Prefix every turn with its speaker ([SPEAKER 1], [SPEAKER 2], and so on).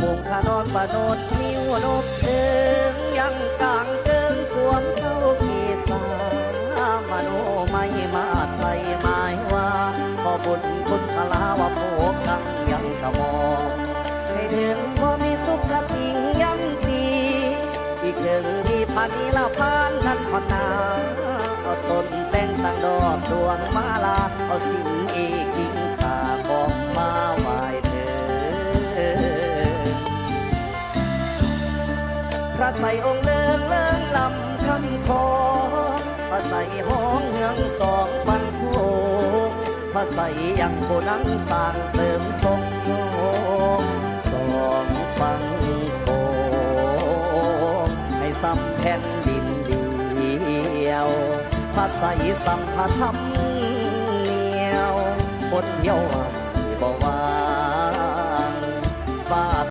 [SPEAKER 1] มุงขนอนประโนดนิ้วนกเชิงยังกลางเกิงกวงเข้าเกษามโนไม่มาใส่หมายว่าขอบุญคุณพลาว่าโภกังยังกระมองให้ถึงว่ามีสุขติงยังดีอีกถึงที่พันนีละพานนั้นขอนาเอาต้นแต่งตั้งดอกดวงมาลาเอาสิ่งเอกกิ่งขาของมาไหวเธอพระใส่องค์เลิงเลิงลำคำคอพระใส่ห้องเฮืองสองฟังโคพระใส่ยังโบนังสร้างเสริมทรงโยมสองฟังโคให้ซ้ำแผ่นดินเดียวพระใส่สัมภธรรมเหนียวบนเที่ยวบ่วางฟ้า